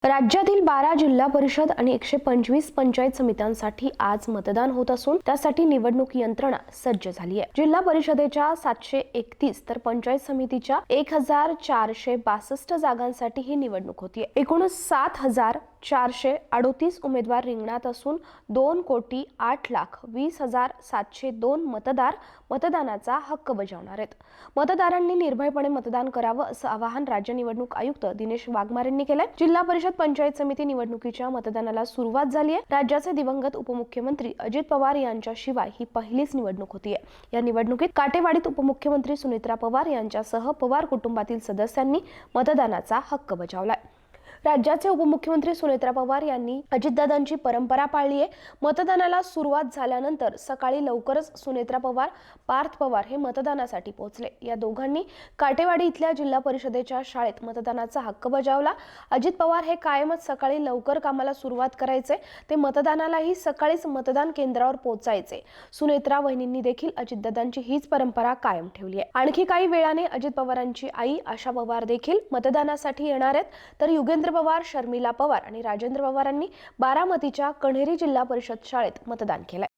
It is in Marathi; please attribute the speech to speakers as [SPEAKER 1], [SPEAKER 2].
[SPEAKER 1] राज्यातील 12 जिल्हा परिषद आणि 125 पंचायत समित्यांसाठी आज मतदान होत असून त्यासाठी निवडणूक यंत्रणा सज्ज झाली आहे। जिल्हा परिषदेच्या 731 तर पंचायत समितीच्या 1462 जागांसाठी ही निवडणूक होतीये। एकूण 7438 उमेदवार रिंगणात असून 2,08,20,702 मतदार मतदानाचा हक्क बजावणार आहेत। मतदारांनी निर्भयपणे मतदान करावं असं आवाहन राज्य निवडणूक आयुक्त दिनेश वाघमारेंनी केलंय। जिल्हा परिषद पंचायत समिती निवडणुकीच्या मतदानाला सुरुवात झाली आहे। राज्याचे दिवंगत उपमुख्यमंत्री अजित पवार यांच्याशिवाय ही पहिलीच निवडणूक होतीये। या निवडणुकीत काटेवाडीत उपमुख्यमंत्री सुनेत्रा पवार यांच्यासह पवार कुटुंबातील सदस्यांनी मतदानाचा हक्क बजावलाय। राज्याचे उपमुख्यमंत्री सुनेत्रा पवार यांनी अजितदादांची परंपरा पाळली आहे। मतदानाला सुरुवात झाल्यानंतर सकाळी लवकरच सुनेत्रा पवार, पार्थ पवार हे मतदानासाठी पोहोचले। या दोघांनी काटेवाडी इथल्या जिल्हा परिषदेच्या शाळेत मतदानाचा हक्क बजावला। अजित पवार हे कायमच सकाळी लवकर कामाला सुरुवात करायचे, ते मतदानालाही सकाळीच मतदान केंद्रावर पोहोचायचे। सुनेत्रा वहिनींनी देखील अजितदादांची हीच परंपरा कायम ठेवली आहे। आणखी काही वेळाने अजित पवारांची आई आशा पवार देखील मतदानासाठी येणार आहेत, तर युगेंद्र पवार, शर्मिला पवार आणि राजेंद्र पवारांनी बारामतीच्या कण्हेरी जिल्हा परिषद शाळेत मतदान केलंय।